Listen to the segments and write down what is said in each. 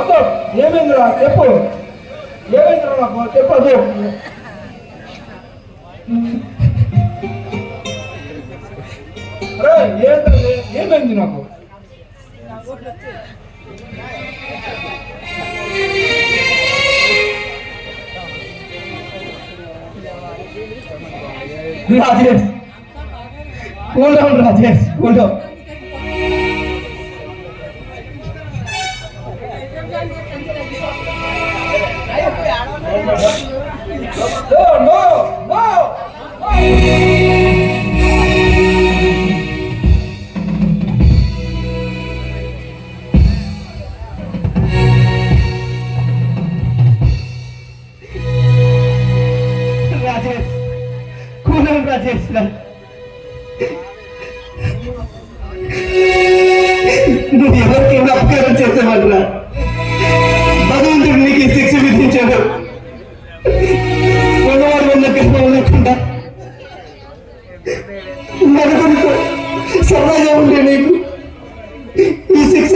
అదో ఏమైందిరా చెప్పు, ఏమైందిరా నాకు చెప్పు. అదో అరే ఏమైంది నాకు? Rajesh cool down, Rajesh cool down. Rajesh cool down Rajesh. నువ్వు ఎవరికి అపకారం చేసేవాళ్ళరా? భగవంతుడు నీకు ఈ శిక్ష విధించాడు. ఉన్నవాడు ఉన్నట్టు లేకుండా నలుగురితో సరదాగా ఉండే నీకు ఈ శిక్ష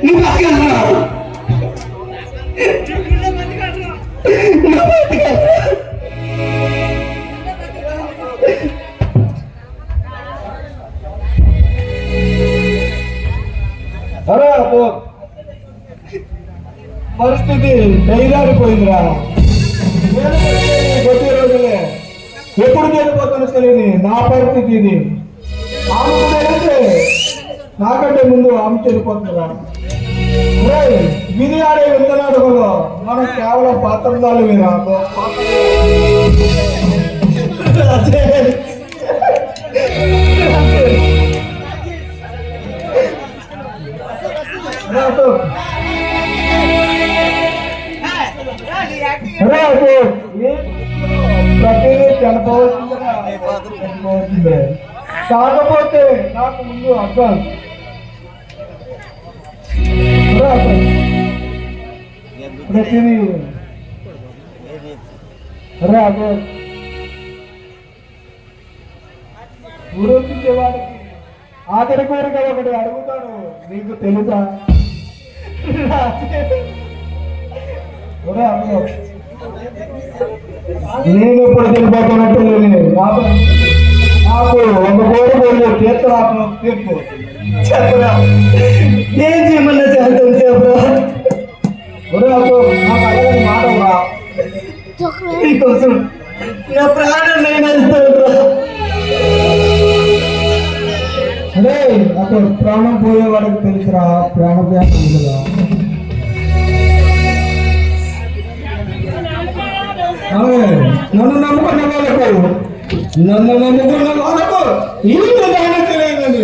నువ్వు బతకరా? అరే పరిస్థితి దైదారిపోయిందిరా. కొద్ది రోజులే ఎప్పుడు చనిపోతానో తెలియదు నా పరిస్థితి ఇది. ఆమెకు తెలిస్తే నాకంటే ముందు ఆమె చనిపోతుందిరా. విధి ఆడే వింతనాడుకోలో మనం కేవలం పాత్రదాలు మీరా. ప్రతిదీ చనిపోవచ్చిందే, కాకపోతే నాకు ముందు అడ్వాన్స్ ప్రతిదీ ఊరొచ్చేవాడికి ఆఖరి కోరిక ఒకటి అడుగుతాను, నీకు తెలుసా? నేను ఇప్పుడు చనిపోతున్నట్టు నాకు ఒక కోరిక తీర్థరాత్మ తీర్పు చెప్పరా? ఏం చేయమన్నా చేద్దాం చెప్పరా? నాకు అలాగే మాటరా, నీకోసం నా ప్రాణం నేను అరే అక్కడ ప్రాణం పోయే వాడికి తెలుసురా ప్రాణప్యాసం కదా. నన్ను నమ్ముకున్న వాళ్ళకు ఇంత దానం తెలియదని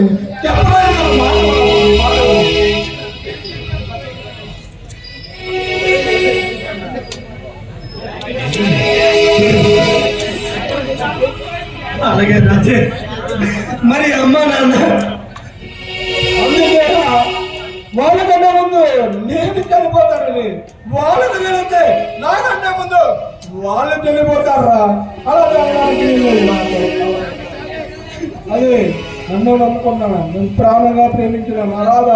అలాగే రాజే. మరి అమ్మ నాన్న వాళ్ళకన్నా ముందు నేను చనిపోతానని వాళ్ళకు తెలిస్తే నాకంటే ముందు వాళ్ళు చనిపోతారా? అలా అదే నన్ను నమ్ముకున్నాను, నేను ప్రాణంగా ప్రేమించిన రాధ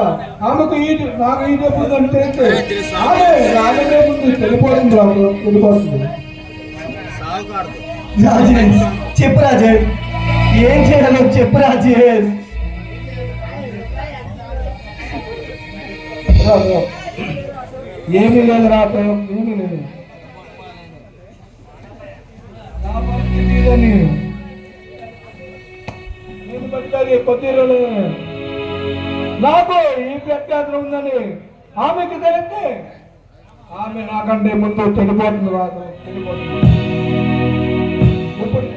ఆమెకు నాకు ఈ చెప్పుదని తెలిస్తే ఆమె రాజే ముందు చనిపోతుంది, చనిపోతుంది. రాజేష్ చెప్పు రాజేష్, ఏం చేయాలో చెప్పు రాజేష్. ఏమీ లేదు రా, ఏమీ లేదు. నా పరిస్థితి నేను బతికాలి కొద్ది రోజులు. నాకు ఈ ప్రఖ్యాతి ఉందని ఆమెకు తెలిస్తే ఆమె నాకంటే ముందు చనిపోతుంది, చనిపోతుంది. ఇప్పుడు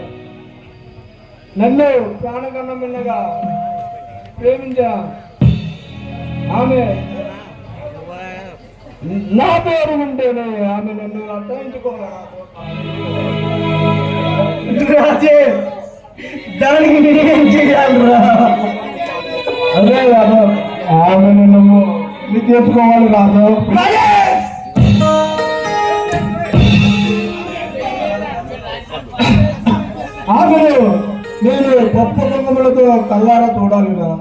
నన్ను ప్రాణకన్నా మిన్నగా ప్రేమించా ఆమె నా పేరు ఉంటేనే ఆమె నన్ను అర్థించుకోవాలి. దానికి నేనేం చేయాలరా? అదే కాదు ఆమె నన్ను చేసుకోవాలి కాదు. ఆమెను నేను గొప్ప కుటుంబములతో కళ్ళారా చూడాలిరా.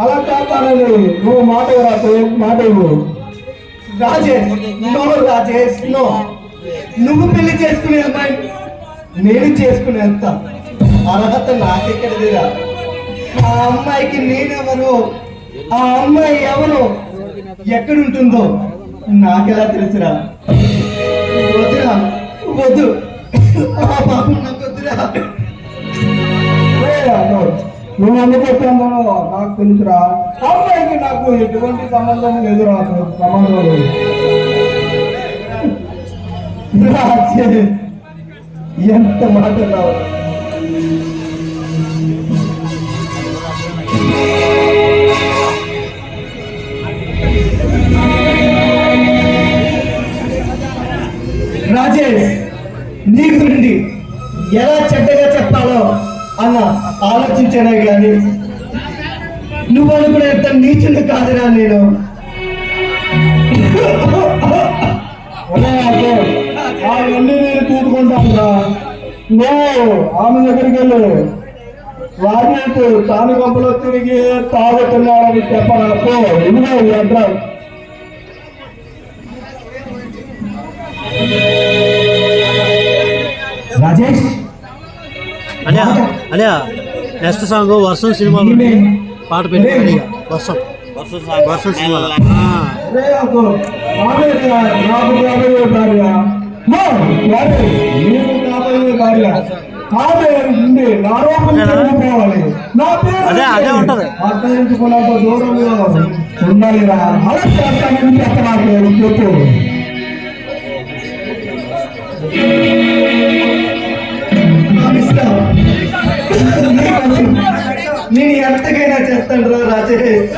అలా చేస్తానని నువ్వు మాట రాదు, మాట ఇవ్వు. Rajesh, no Rajesh, no. నువ్వు పెళ్లి చేసుకునే అమ్మాయి నేను చేసుకునేంత అర్హత నాకెక్కడిదిరా? ఆ అమ్మాయికి నేనెవరు, ఆ అమ్మాయి ఎవరు, ఎక్కడుంటుందో నాకెలా తెలుసురా? వద్దురా, వద్దు. ఆ పాపం నాకు వద్దురా. నువ్వు ఎందుకు వచ్చాను నాకు తెలుసురా. అమ్మాయికి నాకు ఎటువంటి సంబంధం లేదురా, సంబంధం లేదు. రాజేష్, ఎంత మాట్లాడావు? రాజేష్, నీ గురించి ఎలా చెడ్డగా చెప్పాలో అన్న ఆలోచించానే కానీ నువ్వు అనుకునేంత నీచుడు కాదురా నేను. అవన్నీ నేను చూసుకుంటాను రా. నువ్వు ఆమె దగ్గరికి వెళ్ళు. వాడినట్టు తాను గంపలో తిరిగి తాగుతున్నాడని చెప్పరాకు. ఇదిగో ఈ అడ్రస్. రాజేష్, అదే నెక్స్ట్ సాంగ్ వర్షం సినిమాలో పాట పెట్టి వర్షం వర్షం సినిమా నాకు కాబోయే భార్య, నీకు కాబోయే భార్య కాదే ఉంది. నా రూపం తెలుసుకోవాలి. నా అదే ఉంటది. అర్థించుకున్నంత దూరంలో ఉండాలిరా. అలా చేస్తానని చెప్పడానికి చెప్పు. నేను ఎంతకైనా చేస్తాను రా రాజేష్.